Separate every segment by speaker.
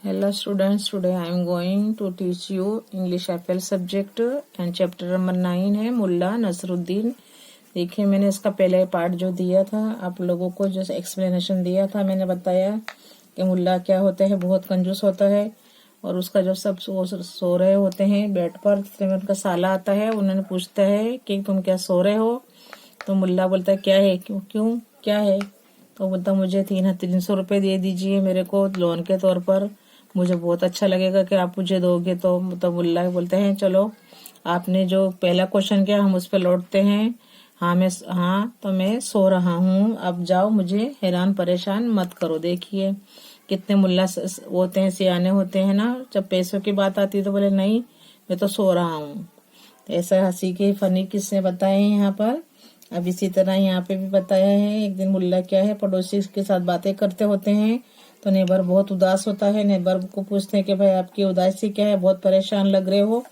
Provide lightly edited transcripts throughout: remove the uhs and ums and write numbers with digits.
Speaker 1: Hello students, today I am going to teach you English FL subject and chapter number 9 है मुल्ला नसरुद्दीन। देखिए मैंने इसका पहले पार्ट जो दिया था आप लोगों को, जो एक्सप्लेनेशन दिया था, मैंने बताया कि मुल्ला क्या होता है, बहुत कंजूस होता है और उसका जो सब सो रहे होते हैं बेड पर, तो उनका साला आता है, उन्होंने पूछता है कि तुम क्या सो रहे हो, तो मुल्ला बोलता है क्या है, क्यों क्यों क्या है, तो बोलता मुझे 300 रुपये दे दीजिए मेरे को लोन के तौर पर, मुझे बहुत अच्छा लगेगा कि आप मुझे दोगे। तो मुल्ला बोलते हैं चलो आपने जो पहला क्वेश्चन किया हम उस पर लौटते हैं। तो मैं सो रहा हूँ, अब जाओ, मुझे हैरान परेशान मत करो। देखिए कितने मुल्ला होते हैं, सियाने होते हैं ना, जब पैसों की बात आती है तो बोले नहीं मैं तो सो रहा हूँ। तो ऐसा हंसी के फनी किसने बताए हैं यहाँ पर। अब इसी तरह यहाँ पे भी बताया है, एक दिन मुल्ला क्या है पड़ोसी के साथ बातें करते होते हैं, तो नेबर बहुत उदास होता है। नेबर को पूछते हैं कि भाई आपकी उदासी क्या है, बहुत परेशान लग रहे हो।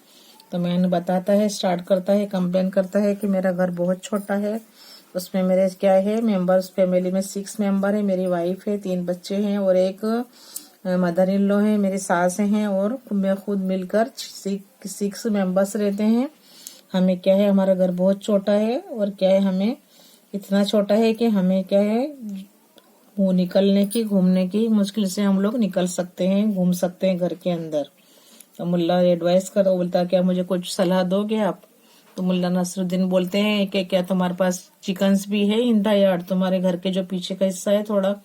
Speaker 1: तो मैंने बताता है, स्टार्ट करता है, कंप्लेन करता है कि मेरा घर बहुत छोटा है, उसमें मेरे क्या है मेंबर्स, फैमिली में 6 मेंबर है, मेरी वाइफ है, 3 बच्चे हैं और एक मदर इन लॉ है, मेरी सास हैं और मैं खुद मिलकर 6 मेंबर्स रहते हैं। हमें क्या है, हमारा घर बहुत छोटा है और क्या है, हमें इतना छोटा है कि हमें क्या है वो निकलने की, घूमने की मुश्किल से हम लोग निकल सकते हैं, घूम सकते हैं घर के अंदर। तो मुल्ला एडवाइस करो, बोलता क्या मुझे कुछ सलाह दोगे आप। तो मुल्ला नसरुद्दीन बोलते हैं कि क्या तुम्हारे पास चिकन्स भी है इन द यार्ड, तुम्हारे घर के जो पीछे का हिस्सा है थोड़ा,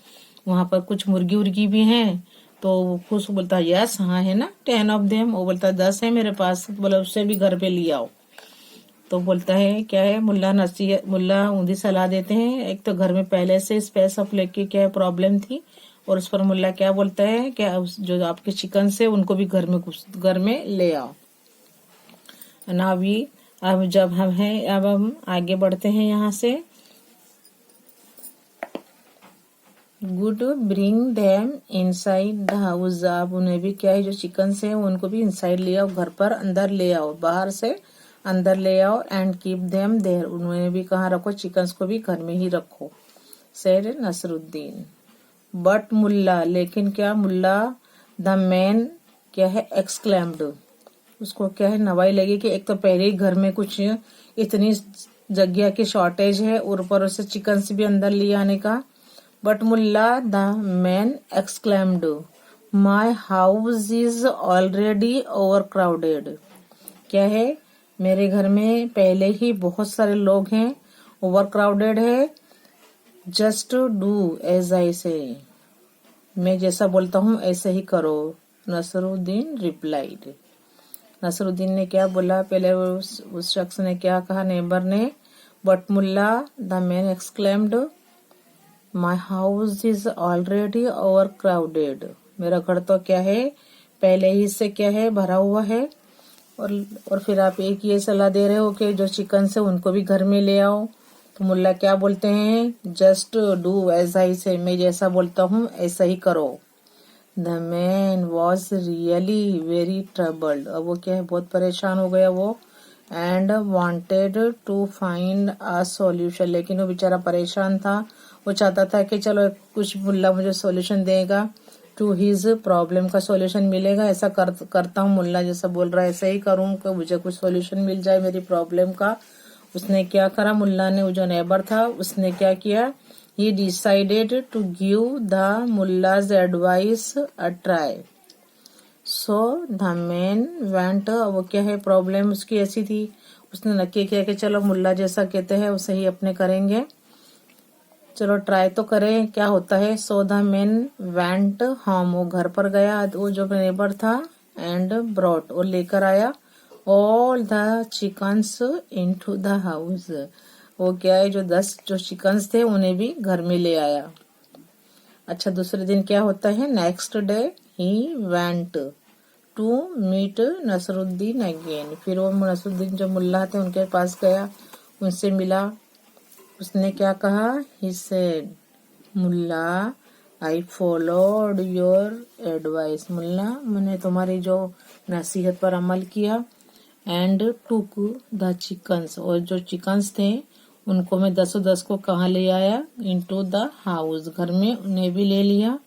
Speaker 1: वहां पर कुछ मुर्गी उर्गी भी हैं। तो वो खुश बोलता है यस हाँ है ना, 10 ऑफ देम। वो बोलता है 10 है मेरे पास। बोला उससे भी घर पे ले आओ। तो बोलता है क्या है, मुल्ला ऊंधी सलाह देते हैं। एक तो घर में पहले से स्पेस ऑफ लेके क्या प्रॉब्लम थी, और उस पर मुल्ला क्या बोलता है कि जो आपके चिकन से उनको भी घर में ले आओ ना। अभी अब हम आगे बढ़ते हैं यहाँ से। Good bring them inside the house. आप उन्हें भी क्या है, जो चिकन से उनको भी इनसाइड ले आओ, घर पर अंदर ले आओ, बाहर से अंदर ले आओ। एंड कीप देम देयर, उन्हें भी कहाँ रखो, चिकन्स को भी घर में ही रखो, सेड नसरुद्दीन। बट मुल्ला, लेकिन क्या मुल्ला, द मैन क्या है एक्सक्लेम्ड, उसको क्या है नवाई लगी कि एक तो पहले ही घर में कुछ इतनी जगह की शॉर्टेज है और ऊपर उससे चिकन्स भी अंदर ले आने का। But Mulla, the man exclaimed, my house is already overcrowded. क्या है, मेरे घर में पहले ही बहुत सारे लोग हैं, ओवर क्राउडेड है। जस्ट डू एज आई से, मैं जैसा बोलता हूँ ऐसे ही करो, नसरुद्दीन रिप्लाइड। नसरुद्दीन ने क्या बोला, पहले उस शख्स ने क्या कहा, नेबर ने। But Mulla, the man exclaimed, my house is already overcrowded, मेरा घर तो क्या है पहले ही से क्या है भरा हुआ है। और फिर आप एक ये सलाह दे रहे हो कि जो चिकन से उनको भी घर में ले आओ। तो मुल्ला क्या बोलते हैं, जस्ट डू एज आई से, मैं जैसा बोलता हूँ ऐसा ही करो। The man was really very troubled, अब वो क्या है बहुत परेशान हो गया वो। And wanted to find a solution, लेकिन वो बेचारा परेशान था, वो चाहता था कि चलो कुछ मुल्ला मुझे सॉल्यूशन देगा, टू हिज प्रॉब्लम का सॉल्यूशन मिलेगा। ऐसा करता हूँ, मुल्ला जैसा बोल रहा है ऐसा ही करूँ कि मुझे कुछ सॉल्यूशन मिल जाए मेरी प्रॉब्लम का। उसने क्या करा, मुल्ला ने, जो नेबर था उसने क्या किया, he decided to give the mullah's advice a try. So the man went, वो क्या है प्रॉब्लम उसकी ऐसी थी, उसने नक्की किया कि चलो मुल्ला जैसा कहते हैं वैसे ही अपने करेंगे, चलो ट्राई तो करें क्या होता है। सो द मैन वेंट होम, वो घर पर गया, वो जो नेबर था, एंड ब्रॉट, और लेकर आया, all the chickens into the house, वो क्या है जो 10 जो चिकन्स थे उन्हें भी घर में ले आया। अच्छा, दूसरे दिन क्या होता है, next day he went to meet Nasruddin again, फिर वो नसरुद्दीन जो मुल्ला थे उनके पास गया, उनसे मिला। उसने क्या कहा, he said, Mulla I followed your advice, मुल्ला मैंने तुम्हारी जो नसीहत पर अमल किया। एंड टुक द चिकन्स, और जो चिकन्स थे उनको मैं 10 को कहाँ ले आया, इनटू द हाउस, घर में उन्हें भी ले लिया।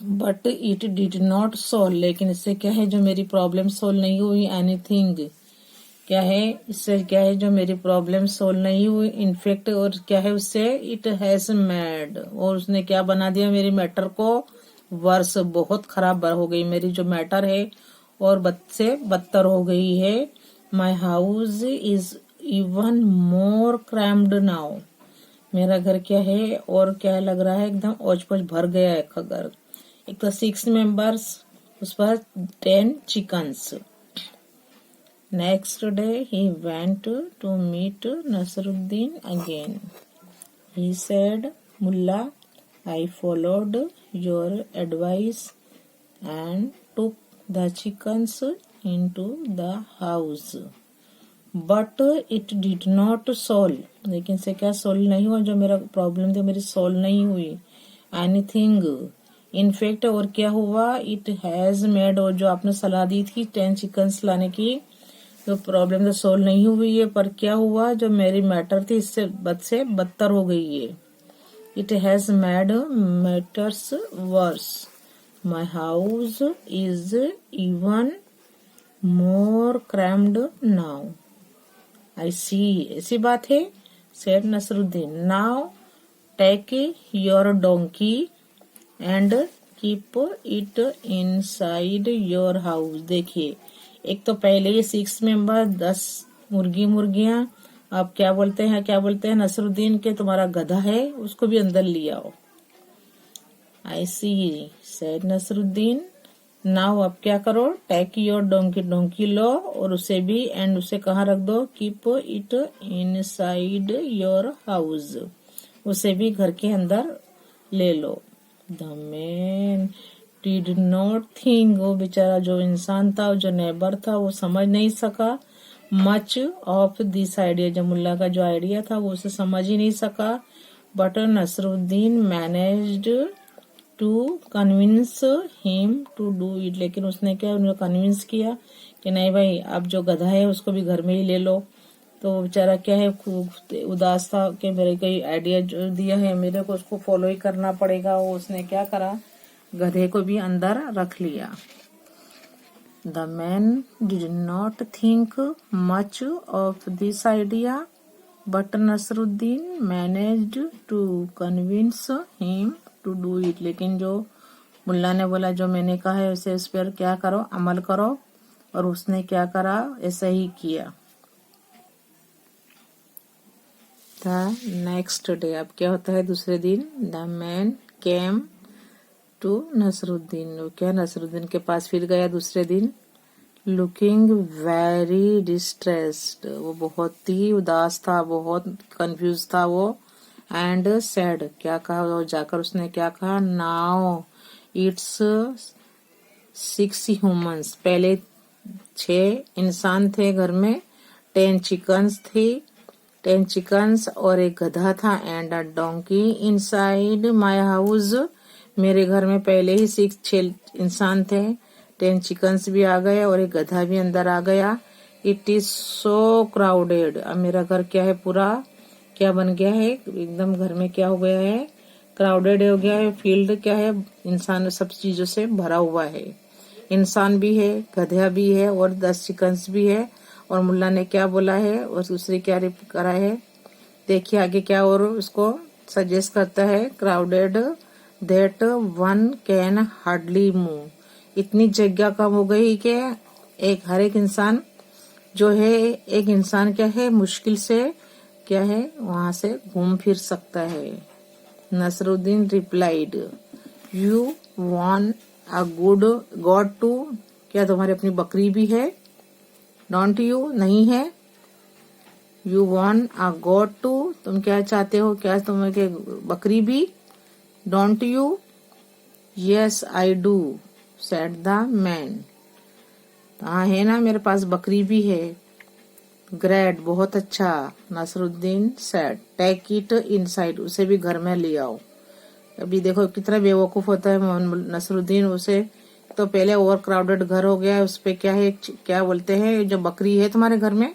Speaker 1: But it did not solve, लेकिन इससे क्या है जो मेरी प्रॉब्लम सोल्व नहीं हुई। एनीथिंग क्या है, इससे क्या है जो मेरी प्रॉब्लम सोल्व नहीं हुई। इनफेक्ट और क्या है उससे, इट हैज मेड, और उसने क्या बना दिया मेरी मैटर को वर्स, बहुत खराब हो गई मेरी जो मैटर है, और बद से बदतर हो गई है। माई house is even more crammed now, मेरा घर क्या है और क्या लग रहा है एकदम औच पौच भर गया है घर। एक तो 6 मेंबर्स, उस पर 10 chickens. Next day he went to meet Nasruddin again. He said, Mulla, I followed your advice and took the chickens into the house, but it did not solve, लेकिन से क्या सोल्व नहीं हुआ, जो मेरा प्रॉब्लम थी मेरी सोल्व नहीं हुई। एनीथिंग इनफेक्ट और क्या हुआ, इट हैज मेड, और जो आपने सलाह दी थी 10 चिकन्स लाने की, तो प्रॉब्लम तो सोल्व नहीं हुई है, पर क्या हुआ जो मेरी मैटर थी इससे बद से बदतर हो गई है। It has made matters worse, my house is even more crammed now. I see, ऐसी बात है। Said Nasruddin, now take your donkey and keep it inside your house. देखिए, एक तो पहले ही 6 मेंबर 10 मुर्गियां, आप क्या बोलते हैं नसरुद्दीन के, तुम्हारा गधा है उसको भी अंदर ले आओ। I see, said Nasruddin, now अब क्या करो, टेक योर डोंकी, डोंकी लो और उसे भी, एंड उसे कहाँ रख दो, keep it inside your house, उसे भी घर के अंदर ले लो। The man did not think, वो बेचारा जो इंसान था, जो नेबर था, वो समझ नहीं सका मच ऑफ दिस आइडिया, जो मुल्ला का जो आइडिया था वो उसे समझ ही नहीं सका। But Nasruddin managed to convince him to do it, लेकिन उसने क्या उन्हें कन्विंस किया कि नहीं भाई, आप जो गधा है उसको भी घर में ही ले लो। तो बेचारा क्या है खूब उदास था कि मेरे कोई आइडिया जो दिया है मेरे को उसको फॉलो ही करना पड़ेगा। वो उसने क्या करा, गधे को भी अंदर रख लिया। The man did not think much of this idea, but Nasruddin managed to convince him to do it, लेकिन जो मुल्ला ने बोला जो मैंने कहा है उसे उस पर क्या करो, अमल करो, और उसने क्या करा, ऐसा ही किया। द नेक्स्ट डे, अब क्या होता है दूसरे दिन, the man came to Nasruddin, वो क्या नसरुद्दीन के पास फिर गया दूसरे दिन। लुकिंग वेरी डिस्ट्रेस्ड, वो बहुत ही उदास था, बहुत कंफ्यूज था वो। एंड सैड, क्या कहा, वो जाकर उसने क्या कहा, नाउ इट्स 6 ह्यूमंस, पहले 6 इंसान थे घर में, 10 चिकन्स थी, 10 चिकन्स और एक गधा था, and a donkey inside my house, मेरे घर में पहले ही 6 इंसान थे, 10 चिकन्स भी आ गए और एक गधा भी अंदर आ गया। इट इज सो क्राउडेड, अब मेरा घर क्या है, पूरा क्या बन गया है, एकदम घर में क्या हो गया है, क्राउडेड हो गया है। फील्ड क्या है, इंसान सब चीजों से भरा हुआ है, इंसान भी है, गधा भी है और 10 चिकन्स भी है। और मुल्ला ने क्या बोला है और दूसरी क्या करा है, देखिए आगे क्या और उसको सजेस्ट करता है। Crowded that one can hardly move, इतनी जगह कम हो गई कि हर एक इंसान जो है, एक इंसान क्या है मुश्किल से क्या है वहां से घूम फिर सकता है। Nasruddin replied, you want a good goat too, क्या तुम्हारी अपनी बकरी भी है, डोंट यू, नहीं है, you want a goat too, तुम क्या चाहते हो, क्या तुम्हें बकरी भी, don't you, yes I do, said the man, हाँ है ना, मेरे पास बकरी भी है। ग्रेट, बहुत अच्छा, Nasruddin said, take it inside, उसे भी घर में ले आओ। अभी देखो कितना बेवकूफ होता है नसरुद्दीन, उसे तो पहले ओवर क्राउडेड घर हो गया है, उस पे क्या है, क्या बोलते हैं, जो बकरी है तुम्हारे घर में,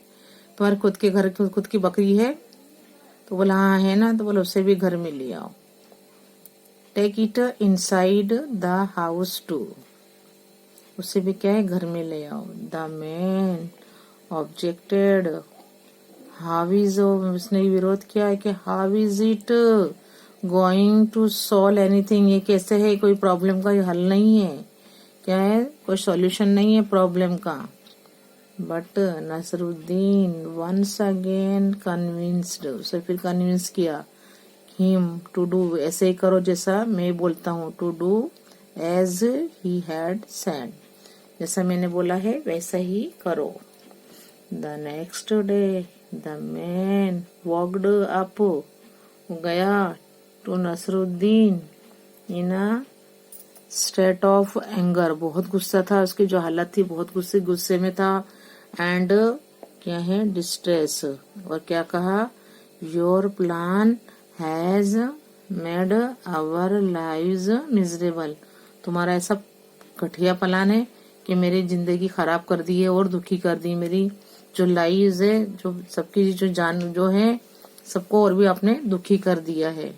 Speaker 1: तुम्हारे खुद के घर खुद की बकरी है, तो बोला हाँ है ना, तो बोला उसे भी घर में ले आओ। Take it inside the house too, उसे भी क्या है घर में ले आओ। The man objected, how is, उसने विरोध किया है कि how is it going to solve anything, ये कैसे है, कोई प्रॉब्लम का हल नहीं है, क्या है, कोई सॉल्यूशन नहीं है प्रॉब्लम का। But Nasruddin once again convinced, उसे फिर कन्विंस किया हिम टू डू, ऐसे ही करो जैसा मैं बोलता हूँ, to do as he had said, जैसा मैंने बोला है वैसा ही करो। The next day the man walked up, गया to Nasruddin in a state of anger, बहुत गुस्सा था, उसकी जो हालत थी बहुत गुस्से में था। एंड क्या है, डिस्ट्रेस, और क्या कहा, your plan has made our lives miserable, तुम्हारा ऐसा घटिया प्लान है कि मेरी जिंदगी खराब कर दी है और दुखी कर दी, मेरी जो लाइव्स है, जो सबकी जो जान जो है, सबको और भी आपने दुखी कर दिया है।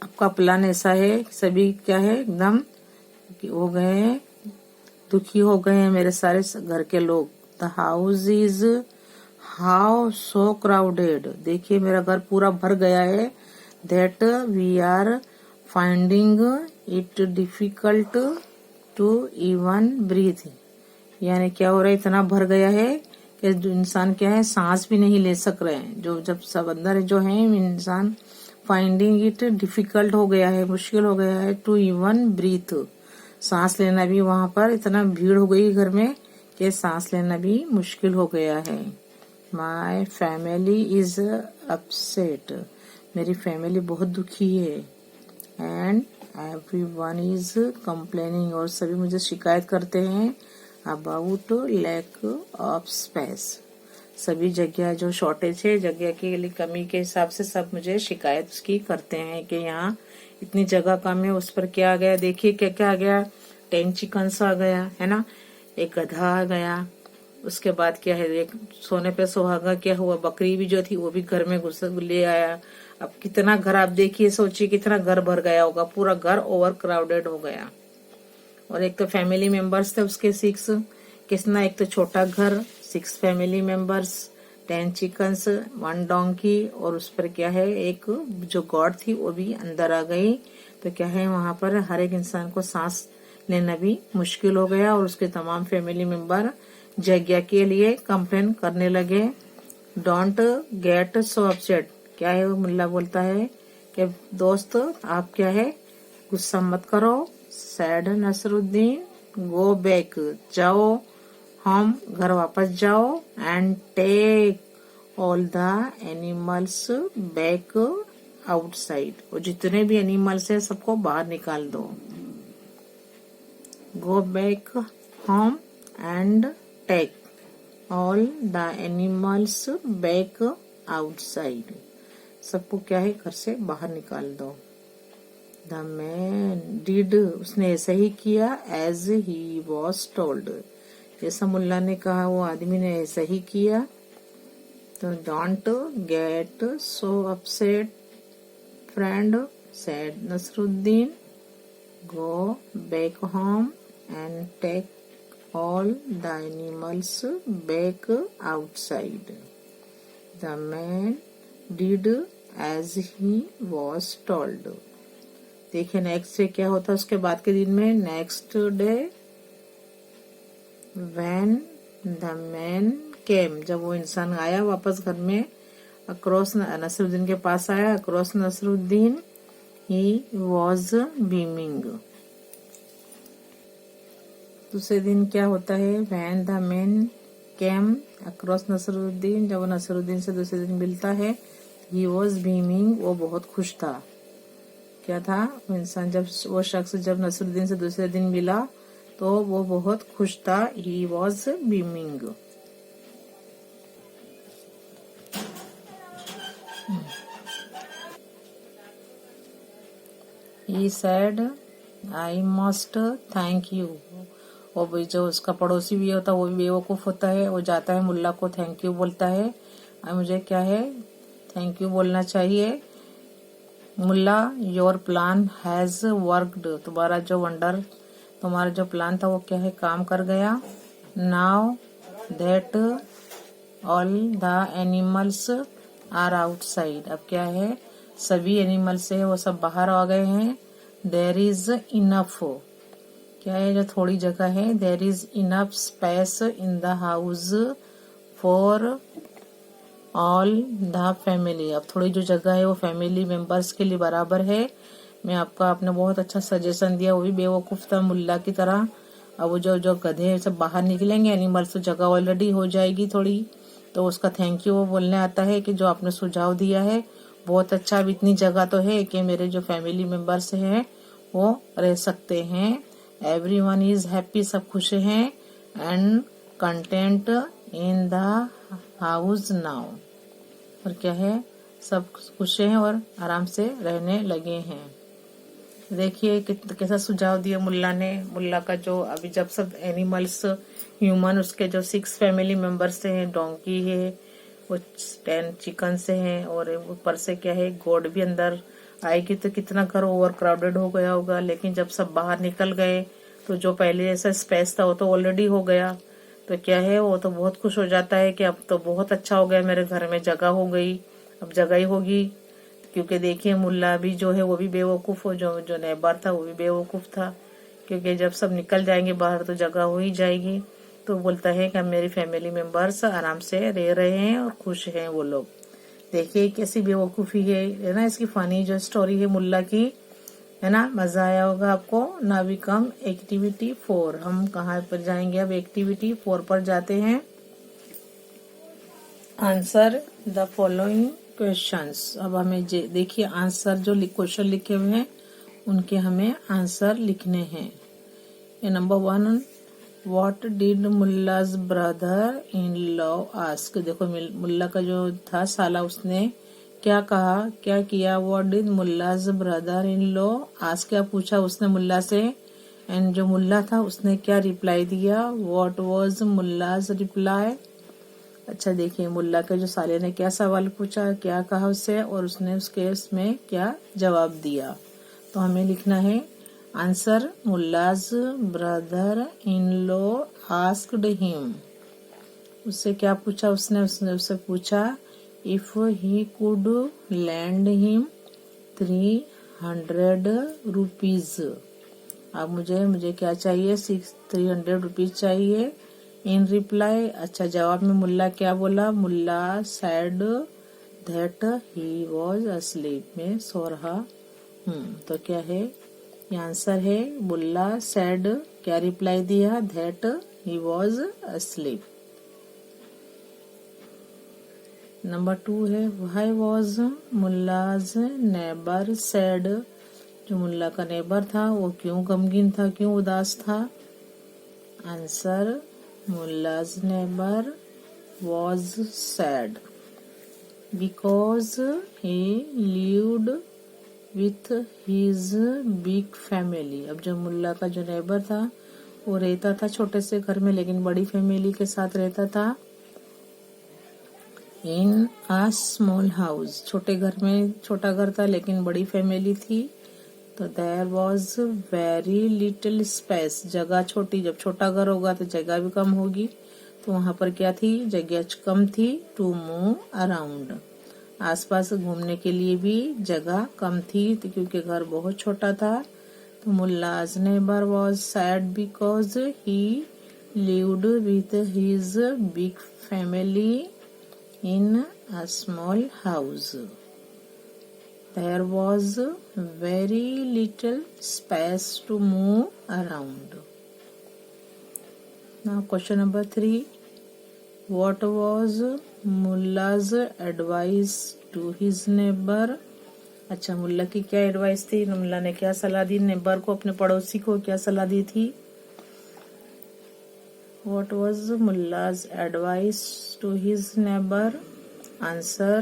Speaker 1: आपका प्लान ऐसा है, सभी क्या है एकदम हो गए हैं, दुखी हो गए हैं मेरे सारे घर के लोग। The house is how so crowded, देखिए मेरा घर पूरा भर गया है। That we are finding it difficult to even breathe, यानी क्या हो रहा है, इतना भर गया है कि इंसान क्या है सांस भी नहीं ले सक रहे हैं, जो जब सब अंदर जो है इंसान, फाइंडिंग इट डिफिकल्ट हो गया है, मुश्किल हो गया है, टू इवन ब्रीथ, सांस लेना भी वहां पर इतना भीड़ हो गई घर में कि सांस लेना भी मुश्किल हो गया है। माई फैमिली इज अपसेट, मेरी फैमिली बहुत दुखी है। एंड एवरीवन इज कंप्लेनिंग, और सभी मुझे शिकायत करते हैं अबाउट लैक ऑफ स्पेस, सभी जगह जो शॉर्टेज है, जगह की कमी के हिसाब से सब मुझे शिकायत की करते हैं कि यहाँ इतनी जगह कम है। उस पर क्या आ गया, देखिए क्या क्या आ गया, 10 चिकन्स आ गया है ना, एक गधा आ गया, उसके बाद क्या है, एक सोने पे सुहागा क्या हुआ, बकरी भी जो थी वो भी घर में घुस ले आया। अब कितना घर, आप देखिए सोचिए कितना घर भर गया होगा, पूरा घर ओवर क्राउडेड हो गया। और एक तो फैमिली मेंबर्स थे उसके 6, कितना, एक तो छोटा घर, 6 फैमिली मेंबर्स, 10 चिकन्स, 1 डोंकी, और उस पर क्या है एक जो गॉड थी वो भी अंदर आ गई। तो क्या है वहां पर हर एक इंसान को सांस लेना भी मुश्किल हो गया, और उसके तमाम फैमिली मेंबर जगह के लिए कंप्लेन करने लगे। डोंट गेट सो अपसेट, क्या है वो मुल्ला बोलता है कि दोस्त आप क्या है गुस्सा मत करो। सैड नसरुद्दीन, गो बैक, जाओ हम घर वापस जाओ, and take all the animals back outside, और जितने भी एनिमल्स है सबको बाहर निकाल दो। Go back home and take all the animals back outside, सबको क्या है घर से बाहर निकाल दो। द मैन डिड, उसने ऐसा ही किया, एज ही वॉज टोल्ड, जैसा मुल्ला ने कहा वो आदमी ने ऐसा ही किया। तो don't get so upset friend, said Nasruddin, go back home and take all the animals back outside. The man did as he was told. देखिए नेक्स्ट डे क्या होता है उसके बाद के दिन में, next day when the man came, जब वो इंसान आया वापस घर में, अक्रॉस नसरुद्दीन के पास आया, across Nasruddin, he was beaming. दूसरे दिन क्या होता है, when the man came across Nasruddin, जब वो नसरुद्दीन से दूसरे दिन मिलता है, ही वॉज बीमिंग, वो बहुत खुश था। क्या था वो इंसान, जब वो शख्स जब नसरुद्दीन से दूसरे दिन मिला तो वो बहुत खुश था। ही was beaming. He said I must thank you, वो भी जो उसका पड़ोसी भी होता है वो भी बेवकूफ होता है, वो जाता है मुल्ला को थैंक यू बोलता है, मुझे क्या है थैंक यू बोलना चाहिए। मुल्ला योर प्लान हैज वर्कड, तुम्हारा जो प्लान था वो क्या है, काम कर गया। Now that all the animals are outside, अब क्या है, सभी एनिमल्स है वो सब बाहर आ गए हैं। देयर इज इनफ, क्या है, जो थोड़ी जगह है, there is enough space in the house for all the family, अब थोड़ी जो जगह है वो फैमिली मेंबर्स के लिए बराबर है। मैं आपने बहुत अच्छा सजेशन दिया, वो भी बेवकूफ था मुल्ला की तरह। अब वो जो गधे सब बाहर निकलेंगे एनिमल्स, तो जगह ऑलरेडी हो जाएगी थोड़ी, तो उसका थैंक यू वो बोलने आता है कि जो आपने सुझाव दिया है बहुत अच्छा, अब इतनी जगह तो है कि मेरे जो फैमिली मेंबर्स हैं वो रह सकते हैं। एवरीवन इज हैप्पी, सब खुश हैं। And content in the house now, और क्या है, सब खुश हैं और आराम से रहने लगे हैं। देखिए कैसा सुझाव दिया मुल्ला ने। मुल्ला का जो अभी जब सब एनिमल्स ह्यूमन, उसके जो 6 फैमिली मेंबर्स हैं, डोंकी है, वो 10 चिकन से हैं, और ऊपर से क्या है, गोड भी अंदर आएगी, तो कितना घर ओवर क्राउडेड हो गया होगा। लेकिन जब सब बाहर निकल गए तो जो पहले जैसा स्पेस था वो तो ऑलरेडी हो गया, तो क्या है, वो तो बहुत खुश हो जाता है कि अब तो बहुत अच्छा हो गया, मेरे घर में जगह हो गई, अब जगह ही होगी। क्योंकि देखिए मुल्ला भी जो है वो भी बेवकूफ हो, जो नेबर था वो भी बेवकूफ था, क्योंकि जब सब निकल जाएंगे बाहर तो जगह हो ही जाएगी। तो बोलता है कि मेरी फैमिली मेंबर्स आराम से रह रहे हैं और खुश हैं वो लोग। देखिए कैसी बेवकूफी है ना, इसकी फनी जो स्टोरी है मुल्ला की, है ना, मजा आया होगा आपको। ना वी कम एक्टिविटी 4, हम कहाँ पर जाएंगे, अब एक्टिविटी 4 पर जाते हैं। आंसर द फॉलोइंग क्वेश्चंस, अब हमें देखिए आंसर जो क्वेश्चन लिखे हुए हैं उनके हमें आंसर लिखने हैं। ये number 1, what did mullah's brother in law ask, देखो मुल्ला का जो था साला, उसने क्या कहा, क्या किया। What did mullah's brother in law ask, क्या पूछा उसने मुल्ला से, एंड जो मुल्ला था उसने क्या रिप्लाई दिया। What was mullah's reply. अच्छा देखिए मुल्ला के जो साले ने क्या सवाल पूछा, क्या कहा उससे, और उसने उसमें क्या जवाब दिया। तो हमें लिखना है answer, mullah's brother in law asked him, उससे क्या पूछा उसने उससे पूछा if he could lend him 300 rupees. अब मुझे क्या चाहिए, 300 रुपीज चाहिए। इन रिप्लाई, अच्छा जवाब में मुल्ला क्या बोला, mullah said that he was asleep, में सो रहा। तो क्या है, ये आंसर है, मुल्ला सैड क्या रिप्लाई दिया, that he was asleep. Number 2 है, why was mullah's neighbour sad, जो मुल्ला का नेबर था वो क्यों गमगीन था, क्यों उदास था। Answer, mullah's neighbour was sad because he lived with his big family. अब जो मुल्ला का जो नेबर था वो रहता था छोटे से घर में, लेकिन बड़ी फैमिली के साथ रहता था। इन अ स्मॉल हाउस, छोटे घर में, छोटा घर था लेकिन बड़ी फैमिली थी। तो there was very little space, जगह छोटी, जब छोटा घर होगा तो जगह भी कम होगी, तो वहां पर क्या थी, जगह कम थी। टू मूव अराउंड, आसपास घूमने के लिए भी जगह कम थी, तो क्योंकि घर बहुत छोटा था। तो mullah's neighbour was sad because he lived with his big family in a small house. There was very little space to move around. Now question number 3. What was Mulla's advice to his neighbor? अच्छा मुल्ला की क्या advice थी, मुल्ला ने क्या सलाह दी neighbour को, अपने पड़ोसी को क्या सलाह दी थी। What was Mulla's advice to his neighbor? Answer,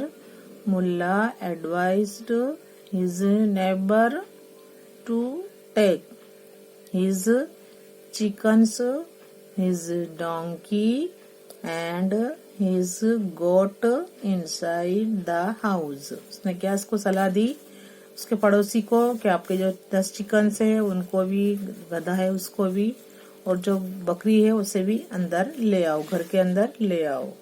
Speaker 1: Mulla advised his neighbor to take his chickens, his donkey and his goat inside the house. उसने क्या इसको सलाह दी, उसके पड़ोसी को कि आपके जो 10 चिकन्स है उनको भी, गधा है उसको भी, और जो बकरी है उसे भी अंदर ले आओ, घर के अंदर ले आओ।